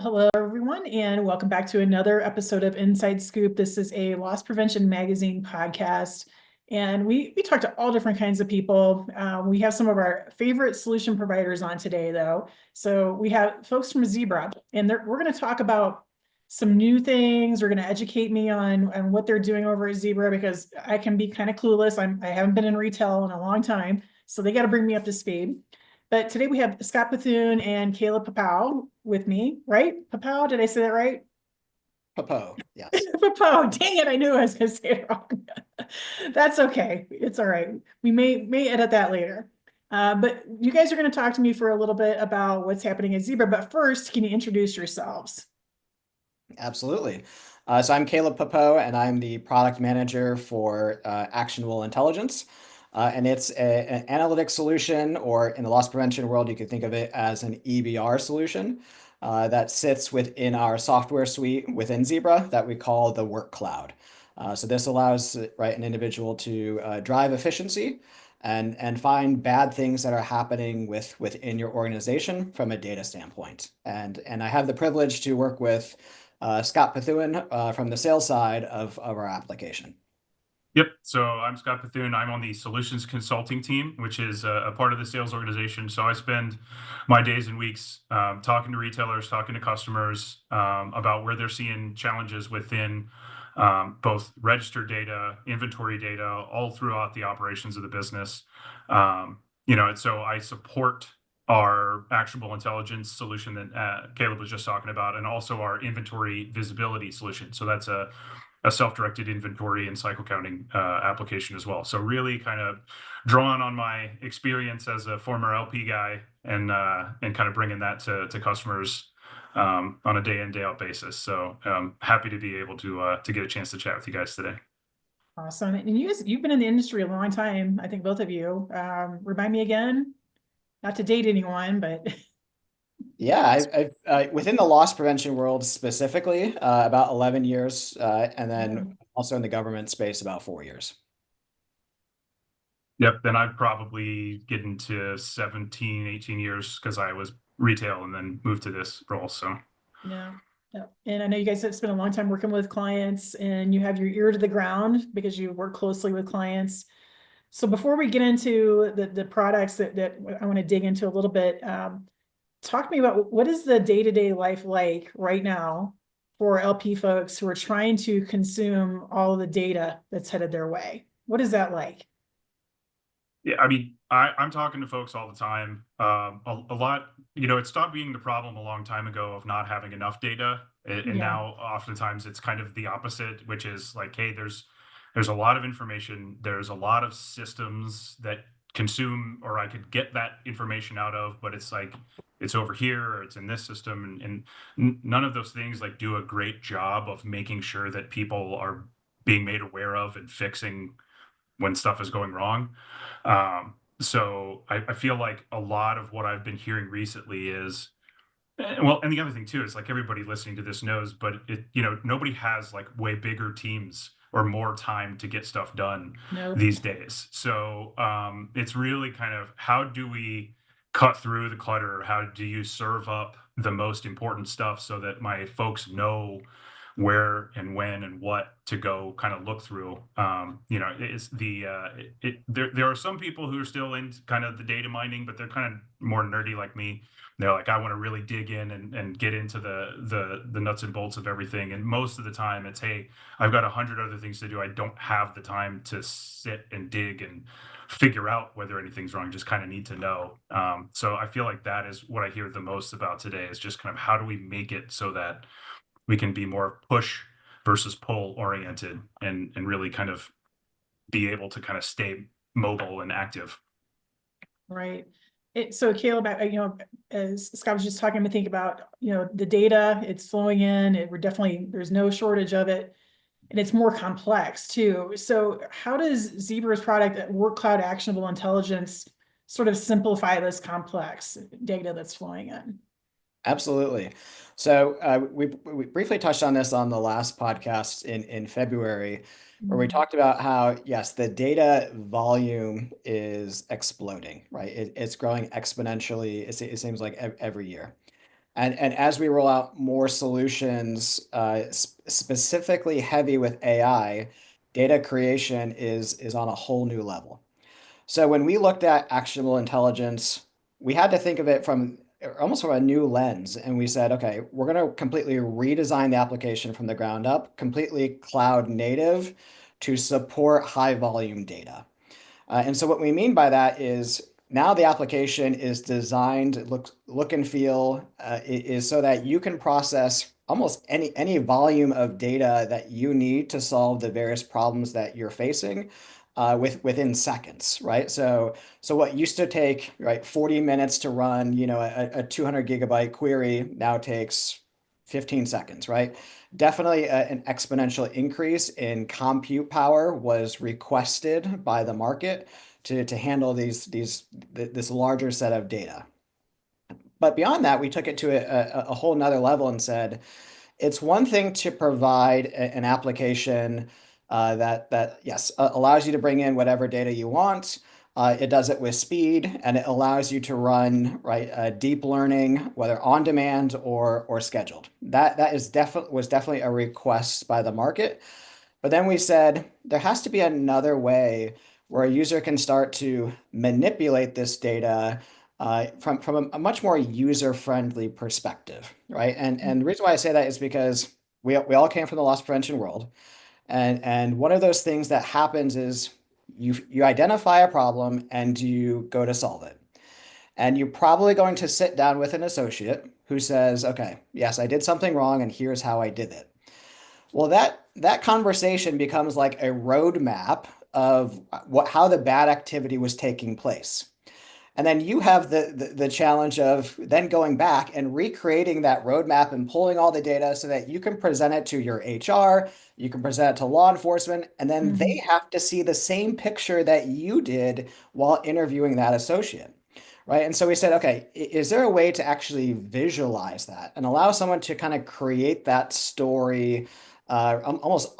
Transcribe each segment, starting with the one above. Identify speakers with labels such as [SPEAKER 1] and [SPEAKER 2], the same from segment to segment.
[SPEAKER 1] Hello, everyone, and welcome back to another episode of Inside Scoop. This is a loss prevention magazine podcast, and we talk to all different kinds of people. We have some of our favorite solution providers on today, though. So we have folks from Zebra, and we're going to talk about some new things. We're going to educate me on what they're doing over at Zebra because I can be kind of clueless. I haven't been in retail in a long time, so they got to bring me up to speed. But today we have Scott Pethuyne and Kayla Popow with me, right? Popow, did I say that right?
[SPEAKER 2] Popow, yes.
[SPEAKER 1] Popow, dang it, I knew I was going to say it wrong. That's okay. It's all right. We may edit that later. But you guys are going to talk to me for a little bit about what's happening at Zebra. But first, can you introduce yourselves?
[SPEAKER 2] Absolutely. So I'm Caleb Popow, and I'm the product manager for Actionable Intelligence. And it's an analytics solution, or in the loss prevention world, you could think of it as an EBR solution that sits within our software suite within Zebra that we call the Workcloud. So this allows an individual to drive efficiency and find bad things that are happening within your organization from a data standpoint. And I have the privilege to work with Scott Pethuyne from the sales side of our application.
[SPEAKER 3] Yep. So I'm Scott Pethuyne. I'm on the solutions consulting team, which is a part of the sales organization. So I spend my days and weeks talking to retailers, talking to customers about where they're seeing challenges within both register data, inventory data, all throughout the operations of the business. And so I support our actionable intelligence solution that Caleb was just talking about, and also our inventory visibility solution. So that's a self-directed inventory and cycle counting application as well. So really kind of drawing on my experience as a former LP guy and kind of bringing that to customers on a day in, day out basis. So happy to be able to get a chance to chat with you guys today.
[SPEAKER 1] Awesome. And you've been in the industry a long time, I think both of you. Remind me again, not to date anyone, but
[SPEAKER 2] Yeah, I've within the loss prevention world specifically, about 11 years, and then also in the government space, about 4 years.
[SPEAKER 3] Yep. Then I'd probably get into 17, 18 years because I was retail and then moved to this role. So
[SPEAKER 1] yeah. And I know you guys have spent a long time working with clients and you have your ear to the ground because you work closely with clients. So before we get into the products that I want to dig into a little bit, talk to me about what is the day-to-day life like right now for LP folks who are trying to consume all of the data that's headed their way. What is that like?
[SPEAKER 3] yeah, I mean, I'm talking to folks all the time. A lot, it stopped being the problem a long time ago of not having enough data, and
[SPEAKER 1] Yeah.
[SPEAKER 3] now oftentimes it's kind of the opposite, which is like, hey, there's a lot of information, there's a lot of systems that consume, or I could get that information out of, but it's like it's over here or it's in this system, and none of those things like do a great job of making sure that people are being made aware of and fixing when stuff is going wrong. So I feel like a lot of what I've been hearing recently is, well, and the other thing too is like everybody listening to this knows, but nobody has like way bigger teams or more time to get stuff done
[SPEAKER 1] No.
[SPEAKER 3] these days. So it's really kind of how do we cut through the clutter? How do you serve up the most important stuff so that my folks know where and when and what to go kind of look through. It's there are some people who are still in kind of the data mining, but they're kind of more nerdy like me. They're like, I want to really dig in and get into the nuts and bolts of everything. And most of the time it's, hey, I've got 100 other things to do. I don't have the time to sit and dig and figure out whether anything's wrong. Just kind of need to know. So I feel like that is what I hear the most about today is just kind of how do we make it so that we can be more push versus pull oriented and really kind of be able to kind of stay mobile and active.
[SPEAKER 1] Right. So Caleb, as Scott was just talking, to think about, the data, it's flowing in, there's no shortage of it, and it's more complex too. So how does Zebra's product, Workcloud Actionable Intelligence, sort of simplify this complex data that's flowing in?
[SPEAKER 2] Absolutely. So we briefly touched on this on the last podcast in February, where we talked about how, yes, the data volume is exploding, right? It's growing exponentially, it seems like every year. And as we roll out more solutions, specifically heavy with AI, data creation is on a whole new level. So when we looked at actionable intelligence, we had to think of it from almost from a new lens. And we said, okay, we're going to completely redesign the application from the ground up, completely cloud native to support high volume data. And so what we mean by that is now the application is designed, look and feel is so that you can process almost any volume of data that you need to solve the various problems that you're facing within seconds, right? So what used to take 40 minutes to run, a 200 gigabyte query now takes 15 seconds, right? Definitely an exponential increase in compute power was requested by the market to handle this larger set of data. But beyond that, we took it to a whole nother level and said, it's one thing to provide an application that yes allows you to bring in whatever data you want. It does it with speed, and it allows you to run deep learning, whether on demand or scheduled. That was definitely a request by the market. But then we said there has to be another way where a user can start to manipulate this data from a much more user-friendly perspective, right? And the reason why I say that is because we all came from the loss prevention world, and one of those things that happens is you identify a problem and you go to solve it, and you're probably going to sit down with an associate who says, "Okay, yes, I did something wrong, and here's how I did it." Well, that conversation becomes like a roadmap of how the bad activity was taking place. And then you have the challenge of then going back and recreating that roadmap and pulling all the data so that you can present it to your HR, you can present it to law enforcement, and then they have to see the same picture that you did while interviewing that associate. Right. And so we said, okay, is there a way to actually visualize that and allow someone to kind of create that story almost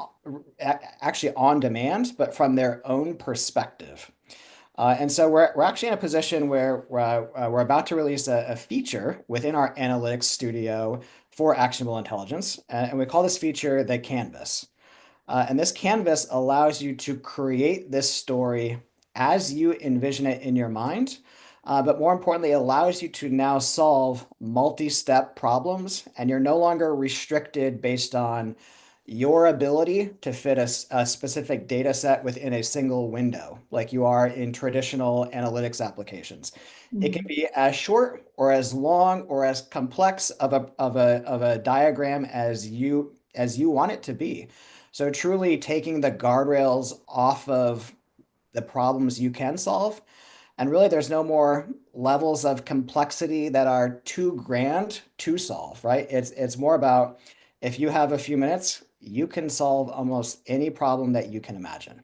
[SPEAKER 2] actually on demand, but from their own perspective? And so we're actually in a position where we're about to release a feature within our analytics studio for actionable intelligence. And we call this feature the canvas. And this canvas allows you to create this story as you envision it in your mind, but more importantly, allows you to now solve multi-step problems, and you're no longer restricted based on your ability to fit a specific data set within a single window, like you are in traditional analytics applications. It can be as short or as long or as complex of a diagram as you want it to be. So truly taking the guardrails off of the problems you can solve. And really, there's no more levels of complexity that are too grand to solve, right? It's more about if you have a few minutes, you can solve almost any problem that you can imagine.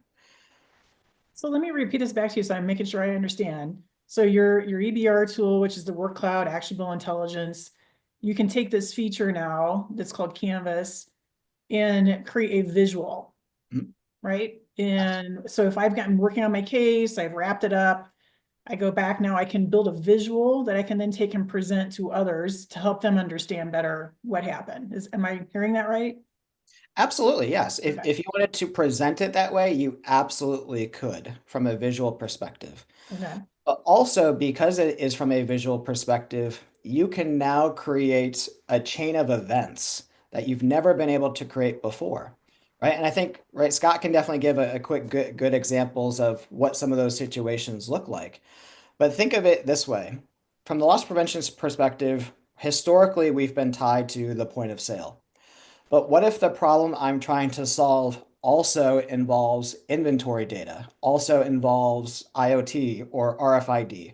[SPEAKER 1] So let me repeat this back to you so I'm making sure I understand. So your EBR tool, which is the Workcloud Actionable Intelligence, you can take this feature now that's called Canvas and create a visual,
[SPEAKER 2] Mhm.
[SPEAKER 1] right? And so if I've gotten working on my case, I've wrapped it up, I go back now, I can build a visual that I can then take and present to others to help them understand better what happened. Am I hearing that right?
[SPEAKER 2] Absolutely, yes.
[SPEAKER 1] Okay.
[SPEAKER 2] If you wanted to present it that way, you absolutely could from a visual perspective.
[SPEAKER 1] Okay.
[SPEAKER 2] But also, because it is from a visual perspective, you can now create a chain of events that you've never been able to create before, right? And I think, right, Scott can definitely give a quick good examples of what some of those situations look like. But think of it this way. From the loss prevention perspective, historically, we've been tied to the point of sale. But what if the problem I'm trying to solve also involves inventory data, also involves IoT or RFID?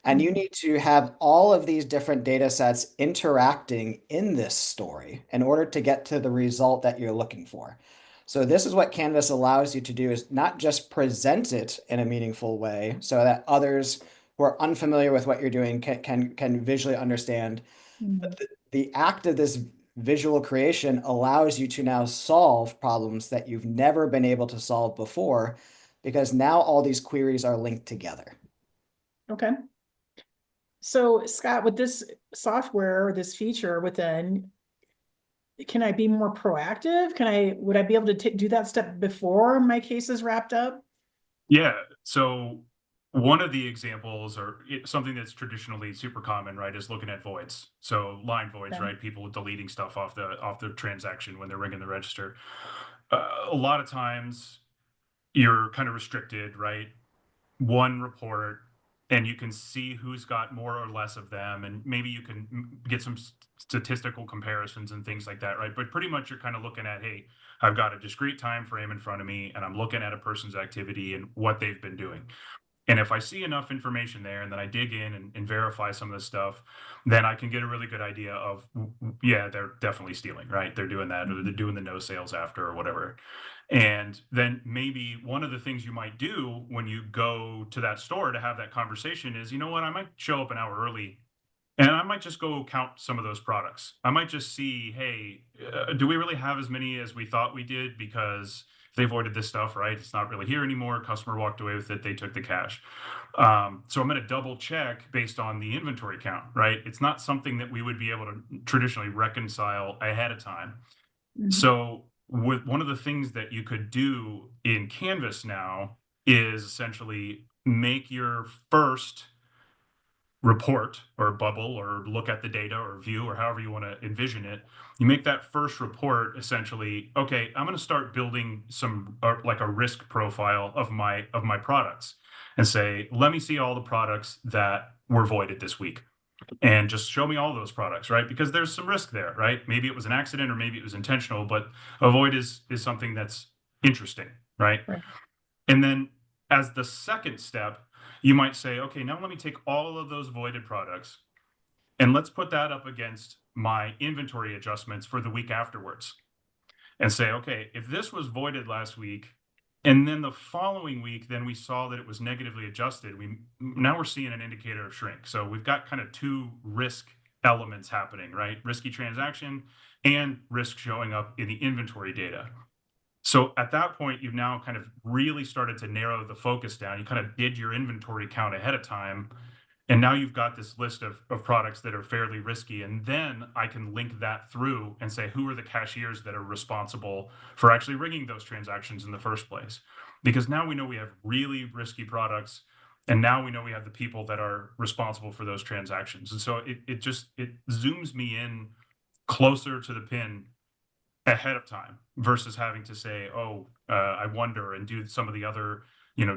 [SPEAKER 2] And you need to have all of these different data sets interacting in this story in order to get to the result that you're looking for. So this is what Canvas allows you to do is not just present it in a meaningful way so that others who are unfamiliar with what you're doing can visually understand. But the act of this visual creation allows you to now solve problems that you've never been able to solve before because now all these queries are linked together.
[SPEAKER 1] Okay. So Scott, with this software or this feature within, can I be more proactive? Would I be able to do that step before my case is wrapped up?
[SPEAKER 3] Yeah. So one of the examples, or something that's traditionally super common, right, is looking at voids. So line voids,
[SPEAKER 1] Okay.
[SPEAKER 3] right? People deleting stuff off the transaction when they're ringing the register. A lot of times you're kind of restricted, right? One report, and you can see who's got more or less of them, and maybe you can get some statistical comparisons and things like that, right? But pretty much you're kind of looking at, hey, I've got a discrete time frame in front of me, and I'm looking at a person's activity and what they've been doing. And if I see enough information there and then I dig in and verify some of this stuff, then I can get a really good idea of, yeah, they're definitely stealing, right? They're doing that, or they're doing the no sales after or whatever. And then maybe one of the things you might do when you go to that store to have that conversation is, you know what, I might show up an hour early and I might just go count some of those products. I might just see, hey, do we really have as many as we thought we did? Because they avoided this stuff, right? It's not really here anymore. Customer walked away with it. They took the cash. So I'm going to double check based on the inventory count, right? It's not something that we would be able to traditionally reconcile ahead of time.
[SPEAKER 1] Mhm.
[SPEAKER 3] So with one of the things that you could do in Canvas now is essentially make your first report or bubble or look at the data or view or however you want to envision it. You make that first report essentially, okay, I'm going to start building some like a risk profile of my products and say, let me see all the products that were voided this week and just show me all those products, right? Because there's some risk there, right? Maybe it was an accident or maybe it was intentional, but a void is something that's interesting, right?
[SPEAKER 1] Right.
[SPEAKER 3] And then as the second step, you might say, okay, now let me take all of those voided products and let's put that up against my inventory adjustments for the week afterwards and say, okay, if this was voided last week, and then the following week, then we saw that it was negatively adjusted. Now we're seeing an indicator of shrink. So we've got kind of two risk elements happening, right? Risky transaction and risk showing up in the inventory data. So at that point, you've now kind of really started to narrow the focus down. You kind of did your inventory count ahead of time. And now you've got this list of products that are fairly risky. And then I can link that through and say, who are the cashiers that are responsible for actually rigging those transactions in the first place? Because now we know we have really risky products. And now we know we have the people that are responsible for those transactions. And so it zooms me in closer to the pin ahead of time versus having to say, oh, I wonder, and do some of the other,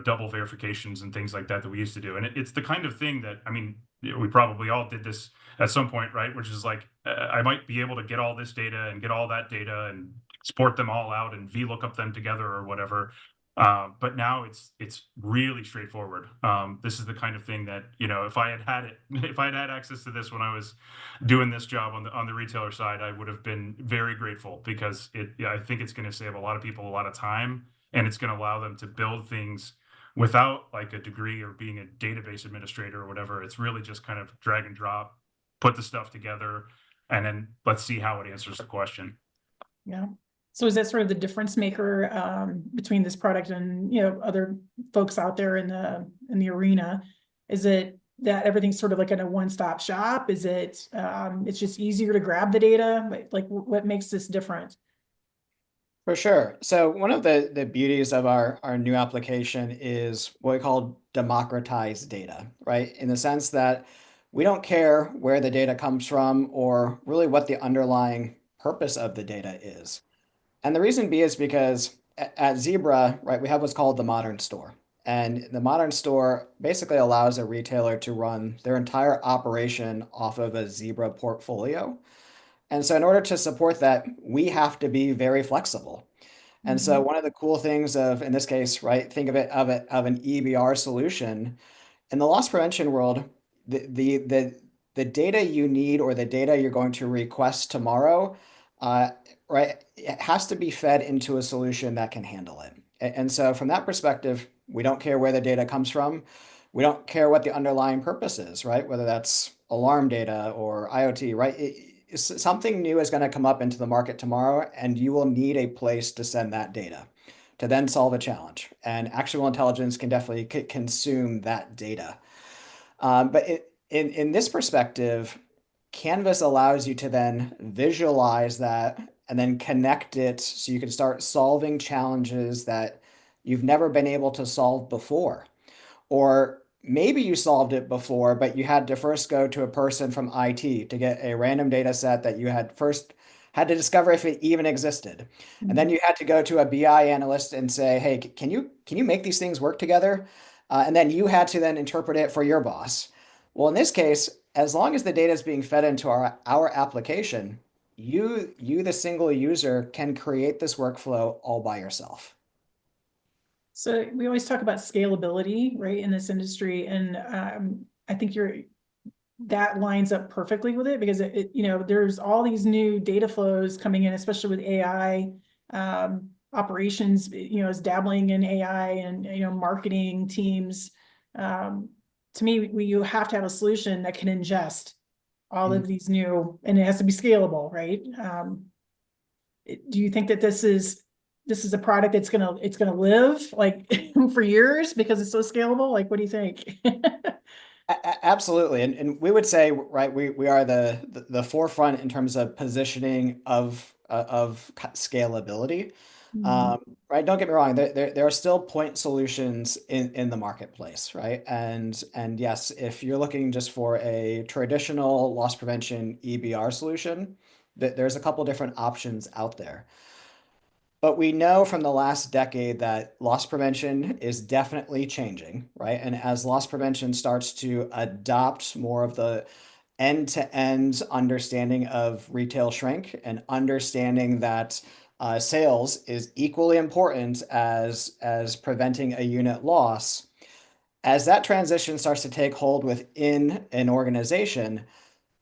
[SPEAKER 3] double verifications and things like that we used to do. And it's the kind of thing that, I mean, we probably all did this at some point, right? Which is like, I might be able to get all this data and get all that data and export them all out and VLOOKUP them together or whatever. But now it's really straightforward. This is the kind of thing that, if I had it, if I had access to this when I was doing this job on the retailer side, I would have been very grateful because I think it's going to save a lot of people a lot of time, and it's going to allow them to build things without like a degree or being a database administrator or whatever. It's really just kind of drag and drop, put the stuff together, and then let's see how it answers the question.
[SPEAKER 1] Yeah. So is that sort of the difference maker between this product and other folks out there in the arena? Is it that everything's sort of like in a one-stop shop? Is it it's just easier to grab the data? Like what makes this different?
[SPEAKER 2] For sure. So one of the beauties of our new application is what we call democratized data, right? In the sense that we don't care where the data comes from or really what the underlying purpose of the data is. And the reason B is because at Zebra, right, we have what's called the modern store. And the modern store basically allows a retailer to run their entire operation off of a Zebra portfolio. And so in order to support that, we have to be very flexible. And so
[SPEAKER 1] Mhm.
[SPEAKER 2] one of the cool things of, in this case, right, think of of an EBR solution in the loss prevention world, the data you need or the data you're going to request tomorrow, uh, right, it has to be fed into a solution that can handle it. And so from that perspective, we don't care where the data comes from. We don't care what the underlying purpose is, right? Whether that's alarm data or IoT, right? Something new is going to come up into the market tomorrow, and you will need a place to send that data to then solve a challenge. And actionable intelligence can definitely consume that data. But in this perspective, Canvas allows you to then visualize that and then connect it so you can start solving challenges that you've never been able to solve before. Or maybe you solved it before, but you had to first go to a person from IT to get a random data set that you had first had to discover if it even existed. And then
[SPEAKER 1] Mhm.
[SPEAKER 2] you had to go to a BI analyst and say, hey, can you make these things work together? And then you had to then interpret it for your boss. Well, in this case, as long as the data is being fed into our application, the single user, can create this workflow all by yourself.
[SPEAKER 1] So we always talk about scalability, right, in this industry, and I think that lines up perfectly with it because there's all these new data flows coming in, especially with AI. Operations, is dabbling in AI, and marketing teams. To me, you have to have a solution that can ingest all
[SPEAKER 2] Mm.
[SPEAKER 1] of these new, and it has to be scalable, right? Do you think that this is a product that's gonna live like for years because it's so scalable? Like, what do you think?
[SPEAKER 2] Absolutely. And we would say, right, we are the forefront in terms of positioning of scalability.
[SPEAKER 1] Mhm.
[SPEAKER 2] Right. Don't get me wrong. There are still point solutions in the marketplace, right? And yes, if you're looking just for a traditional loss prevention EBR solution, there's a couple different options out there. But we know from the last decade that loss prevention is definitely changing, right? And as loss prevention starts to adopt more of the end-to-end understanding of retail shrink and understanding that sales is equally important as preventing a unit loss, as that transition starts to take hold within an organization,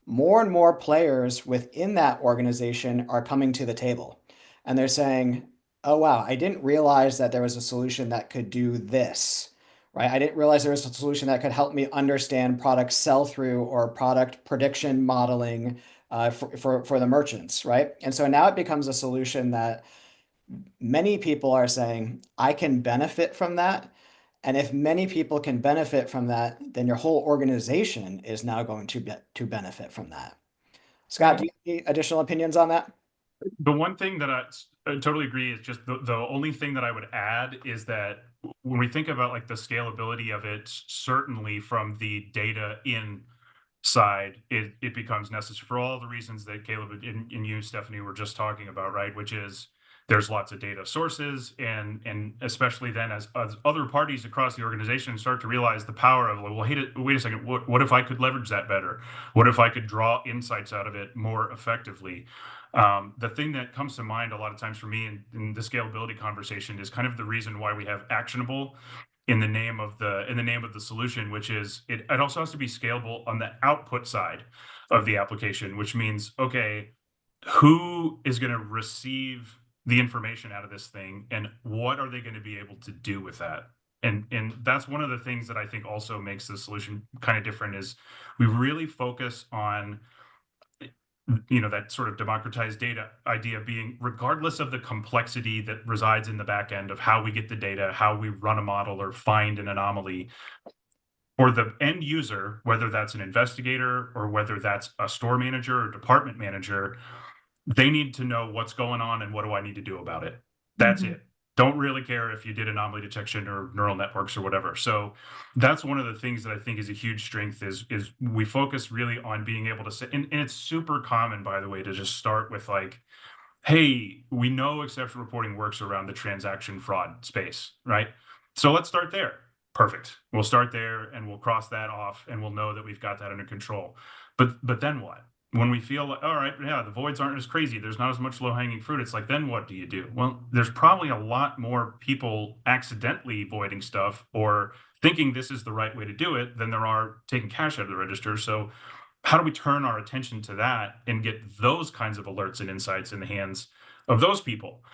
[SPEAKER 2] more and more players within that organization are coming to the table and they're saying, oh, wow, I didn't realize that there was a solution that could do this, right? I didn't realize there was a solution that could help me understand product sell through or product prediction modeling for the merchants, right? And so now it becomes a solution that many people are saying, I can benefit from that. And if many people can benefit from that, then your whole organization is now going to benefit from that. Scott, do
[SPEAKER 1] Right.
[SPEAKER 2] you have any additional opinions on that?
[SPEAKER 3] The one thing that I totally agree is just the only thing that I would add is that when we think about like the scalability of it, certainly from the data in side, it becomes necessary for all the reasons that Caleb and you, Stephanie, were just talking about, right? Which is there's lots of data sources, and especially then as other parties across the organization start to realize the power of, well, wait a second, what if I could leverage that better? What if I could draw insights out of it more effectively? The thing that comes to mind a lot of times for me in the scalability conversation is kind of the reason why we have actionable in the name of the solution, which is it also has to be scalable on the output side of the application, which means, okay, who is going to receive the information out of this thing and what are they going to be able to do with that? And that's one of the things that I think also makes the solution kind of different is we really focus on that sort of democratized data idea being regardless of the complexity that resides in the back end of how we get the data, how we run a model or find an anomaly, for the end user, whether that's an investigator or whether that's a store manager or department manager, they need to know what's going on and what do I need to do about it. That's
[SPEAKER 1] Mhm.
[SPEAKER 3] it. Don't really care if you did anomaly detection or neural networks or whatever. So that's one of the things that I think is a huge strength is we focus really on being able to say, and it's super common, by the way, to just start with like, hey, we know exception reporting works around the transaction fraud space, right? So let's start there. Perfect. We'll start there and we'll cross that off and we'll know that we've got that under control. But then what? When we feel like, all right, yeah, the voids aren't as crazy, there's not as much low hanging fruit. It's like, then what do you do? Well, there's probably a lot more people accidentally voiding stuff or thinking this is the right way to do it than there are taking cash out of the register. So how do we turn our attention to that and get those kinds of alerts and insights in the hands of those people?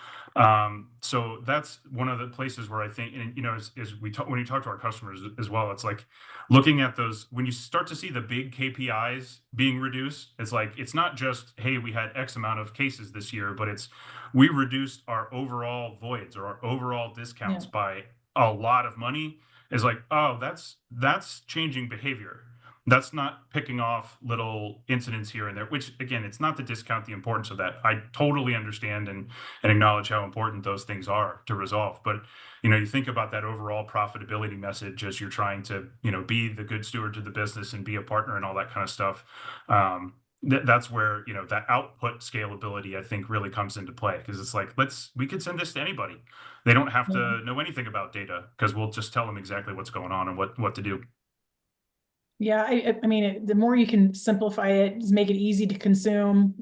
[SPEAKER 3] So that's one of the places where I think, and as we talk, when you talk to our customers as well, it's like looking at those, when you start to see the big KPIs being reduced, it's like, it's not just, hey, we had X amount of cases this year, but it's, we reduced our overall voids or our overall
[SPEAKER 1] Yeah.
[SPEAKER 3] discounts by a lot of money. Is like, oh, that's changing behavior. That's not picking off little incidents here and there, which again, it's not to discount the importance of that. I totally understand and acknowledge how important those things are to resolve. But you think about that overall profitability message as you're trying to, be the good steward to the business and be a partner and all that kind of stuff. That's where, that output scalability, I think, really comes into play, because it's like, we could send this to anybody. They don't have to know anything about data, because we'll just tell them exactly what's going on and what to do.
[SPEAKER 1] Yeah, I mean, the more you can simplify it, just make it easy to consume,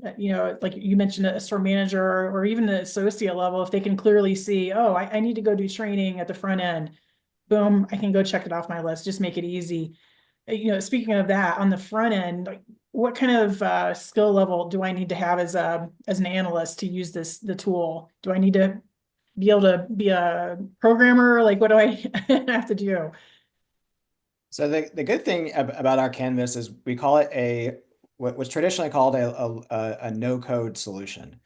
[SPEAKER 1] like you mentioned, a store manager or even the associate level, if they can clearly see, oh, I need to go do training at the front end, boom, I can go check it off my list, just make it easy. Speaking of that, on the front end, like what kind of skill level do I need to have as an analyst to use the tool? Do I need to be able to be a programmer? Like, what do I have to do?
[SPEAKER 2] So the good thing about our canvas is we call it what was traditionally called a no-code solution,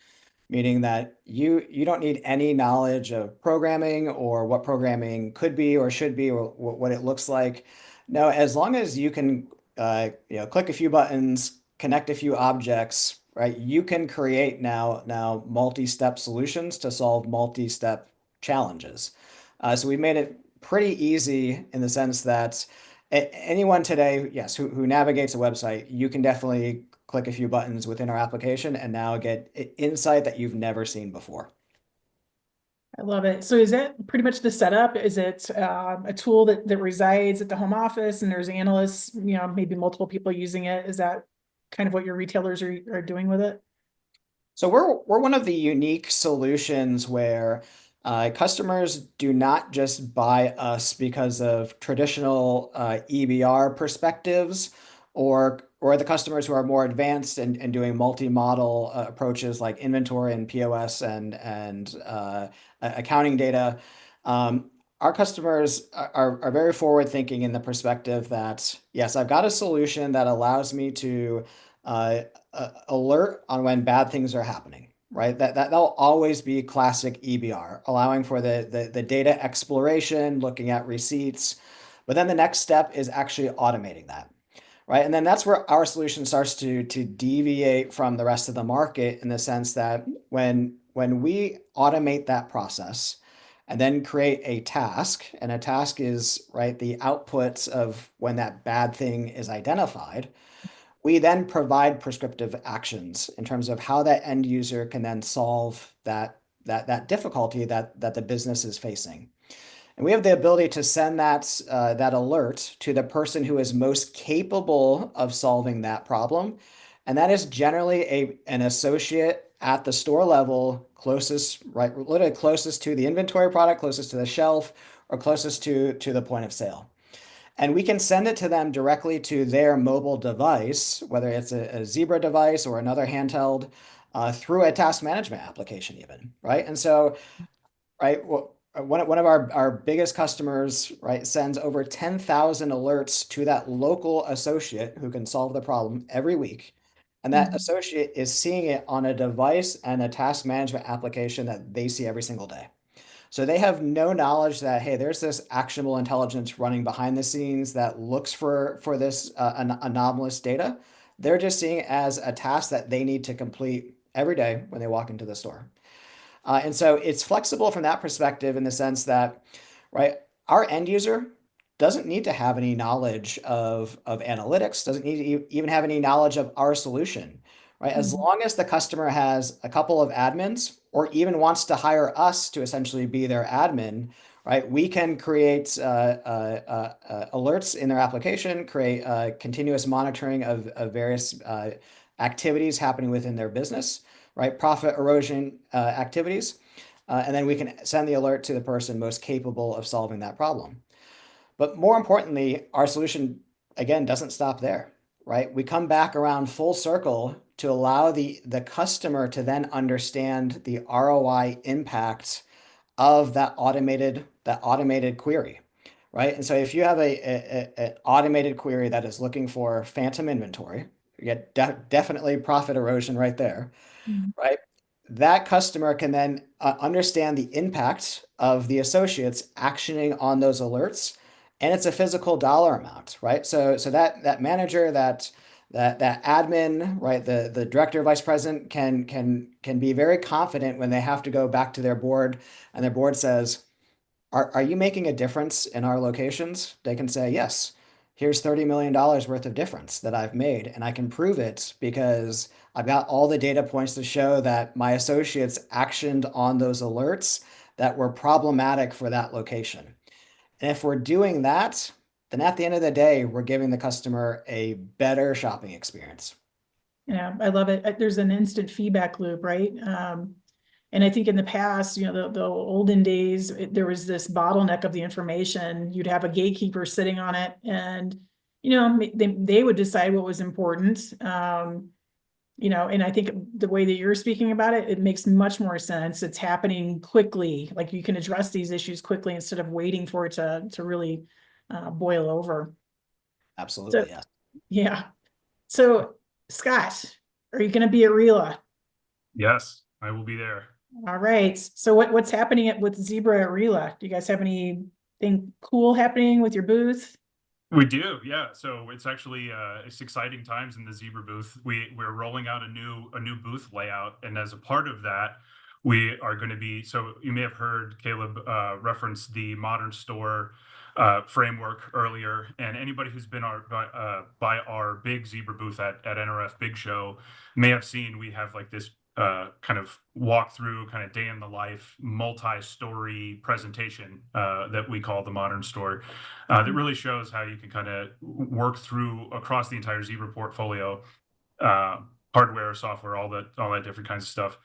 [SPEAKER 2] meaning that you don't need any knowledge of programming or what programming could be or should be or what it looks like. No, as long as you can click a few buttons, connect a few objects, right? You can create now multi-step solutions to solve multi-step challenges. So we made it pretty easy in the sense that anyone today, yes, who navigates a website, you can definitely click a few buttons within our application and now get insight that you've never seen before.
[SPEAKER 1] I love it. So is that pretty much the setup? Is it a tool that resides at the home office and there's analysts, maybe multiple people using it? Is that kind of what your retailers are doing with it?
[SPEAKER 2] So we're one of the unique solutions where customers do not just buy us because of traditional EBR perspectives, or the customers who are more advanced and doing multi-model approaches like inventory and POS and accounting data. Our customers are very forward thinking in the perspective that, yes, I've got a solution that allows me to alert on when bad things are happening, right? That'll always be classic EBR, allowing for the data exploration, looking at receipts. But then the next step is actually automating that, right? And then that's where our solution starts to deviate from the rest of the market in the sense that when we automate that process and then create a task, and a task is, right, the outputs of when that bad thing is identified, we then provide prescriptive actions in terms of how that end user can then solve that difficulty that the business is facing. And we have the ability to send that alert to the person who is most capable of solving that problem. And that is generally an associate at the store level, closest, right, literally closest to the inventory product, closest to the shelf, or closest to the point of sale. And we can send it to them directly to their mobile device, whether it's a Zebra device or another handheld, through a task management application even, right? And so, right, one of our biggest customers, right, sends over 10,000 alerts to that local associate who can solve the problem every week. And that associate is seeing it on a device and a task management application that they see every single day. So they have no knowledge that, hey, there's this actionable intelligence running behind the scenes that looks for this anomalous data. They're just seeing it as a task that they need to complete every day when they walk into the store. And so it's flexible from that perspective in the sense that, right, our end user doesn't need to have any knowledge of analytics, doesn't need to even have any knowledge of our solution, right? As long as the customer has a couple of admins or even wants to hire us to essentially be their admin, right? We can create alerts in their application, create continuous monitoring of various activities happening within their business, right? Profit erosion activities. And then we can send the alert to the person most capable of solving that problem. But more importantly, our solution, again, doesn't stop there, right? We come back around full circle to allow the customer to then understand the ROI impact of that automated query, right? And so if you have an automated query that is looking for phantom inventory, you get definitely profit erosion right there, right? That customer can then understand the impact of the associates actioning on those alerts and it's a physical dollar amount, right? So that manager, that admin, right, the director, vice president can be very confident when they have to go back to their board, and their board says, are you making a difference in our locations? They can say, yes, here's $30 million worth of difference that I've made, and I can prove it because I've got all the data points to show that my associates actioned on those alerts that were problematic for that location. And if we're doing that, then at the end of the day, we're giving the customer a better shopping experience.
[SPEAKER 1] Yeah, I love it. There's an instant feedback loop, right? And I think in the past, the olden days, there was this bottleneck of the information. You'd have a gatekeeper sitting on it, and they would decide what was important. And I think the way that you're speaking about it, it makes much more sense. It's happening quickly. Like you can address these issues quickly instead of waiting for it to really boil over. So,
[SPEAKER 2] Absolutely, yes.
[SPEAKER 1] yeah. So, Scott, are you going to be at RILA?
[SPEAKER 3] Yes, I will be there.
[SPEAKER 1] All right. So what's happening with Zebra at RILA? Do you guys have anything cool happening with your booth?
[SPEAKER 3] We do, yeah. So it's actually it's exciting times in the Zebra booth. We're rolling out a new booth layout, and as a part of that, we are going to be. So you may have heard Caleb reference the modern store framework earlier, and anybody who's been by our big Zebra booth at NRF Big Show may have seen we have like this kind of walkthrough, kind of day in the life, multi-story presentation that we call the modern store. That really shows how you can kind of work through across the entire Zebra portfolio, hardware, software, all that different kinds of stuff.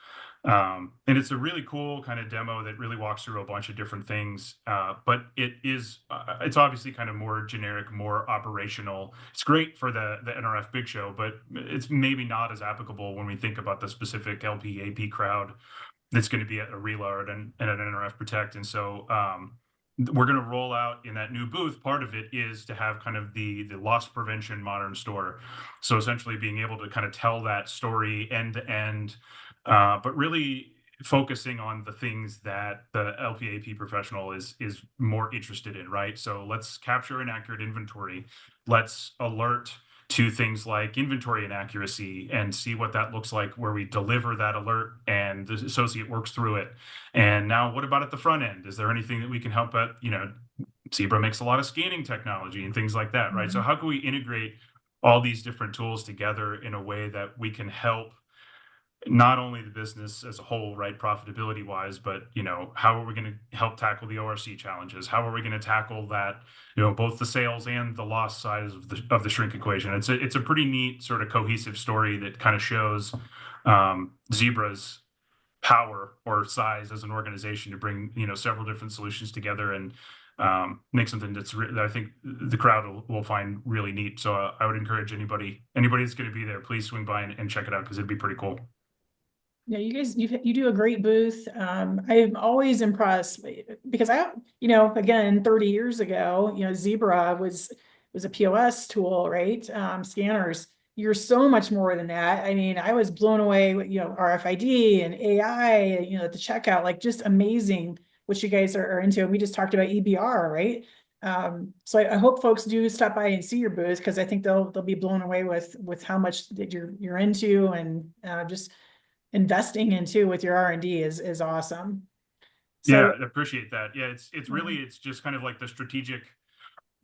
[SPEAKER 3] And it's a really cool kind of demo that really walks through a bunch of different things. But it's obviously kind of more generic, more operational. It's great for the NRF Big Show, but it's maybe not as applicable when we think about the specific LP AP crowd that's going to be at a RILA and at an NRF Protect. And so we're going to roll out in that new booth. Part of it is to have kind of the loss prevention modern store. So essentially being able to kind of tell that story end to end, but really focusing on the things that the LPAP professional is more interested in, right? So let's capture an accurate inventory. Let's alert to things like inventory inaccuracy and see what that looks like where we deliver that alert and the associate works through it. And now what about at the front end? Is there anything that we can help at, Zebra makes a lot of scanning technology and things like that, right? So how can we integrate all these different tools together in a way that we can help not only the business as a whole, right, profitability wise, but how are we going to help tackle the ORC challenges? How are we going to tackle that, both the sales and the loss side of the shrink equation? It's a pretty neat sort of cohesive story that kind of shows Zebra's power or size as an organization to bring several different solutions together and make something that I think the crowd will find really neat. So I would encourage anybody that's going to be there, please swing by and check it out because it'd be pretty cool.
[SPEAKER 1] Yeah, you guys, you do a great booth. I'm always impressed because again, 30 years ago, Zebra was a POS tool, right? Scanners. You're so much more than that. I mean, I was blown away with, RFID and AI, at the checkout, like just amazing what you guys are into. And we just talked about EBR, right? So I hope folks do stop by and see your booth because I think they'll be blown away with how much that you're into and just investing into with your R&D is awesome.
[SPEAKER 3] So, yeah, I appreciate that. Yeah, it's really, it's just kind of like the strategic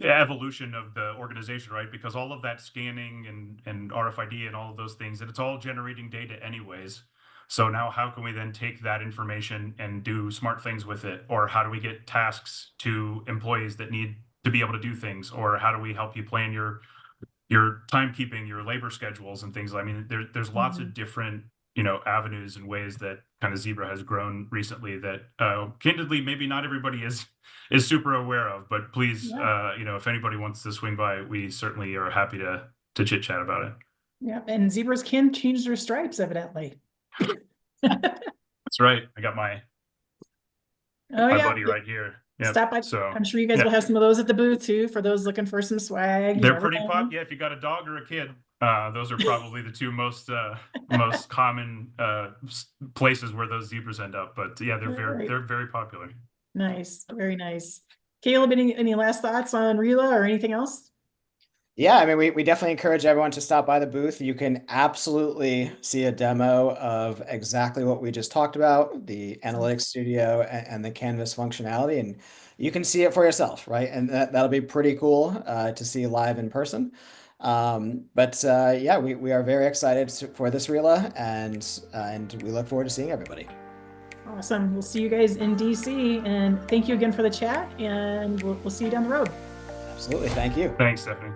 [SPEAKER 3] evolution of the organization, right? Because all of that scanning and RFID and all of those things, and it's all generating data anyways. So now how can we then take that information and do smart things with it? Or how do we get tasks to employees that need to be able to do things? Or how do we help you plan your timekeeping, your labor schedules and things? I mean, there's lots of different avenues and ways that kind of Zebra has grown recently that candidly maybe not everybody is super aware of, but please if anybody wants to swing by, we certainly are happy to chit chat about it.
[SPEAKER 1] Yeah, and zebras can change their stripes evidently.
[SPEAKER 3] That's right. I got my buddy right here. Yep.
[SPEAKER 1] Stop by. So I'm sure you guys will have some of those at the booth too for those looking for some swag.
[SPEAKER 3] They're pretty popular. Yeah, if you got a dog or a kid, those are probably the two most common places where those zebras end up. But yeah, they're very popular.
[SPEAKER 1] Nice, very nice. Caleb, any last thoughts on RILA or anything else?
[SPEAKER 2] Yeah, I mean, we definitely encourage everyone to stop by the booth. You can absolutely see a demo of exactly what we just talked about, the Analytics Studio and the Canvas functionality, and you can see it for yourself, right? And that'll be pretty cool to see live in person. Yeah, we are very excited for this RILA, and we look forward to seeing everybody.
[SPEAKER 1] Awesome. We'll see you guys in DC, and thank you again for the chat, and we'll see you down the road.
[SPEAKER 2] Absolutely. Thank you.
[SPEAKER 3] Thanks, Stephanie.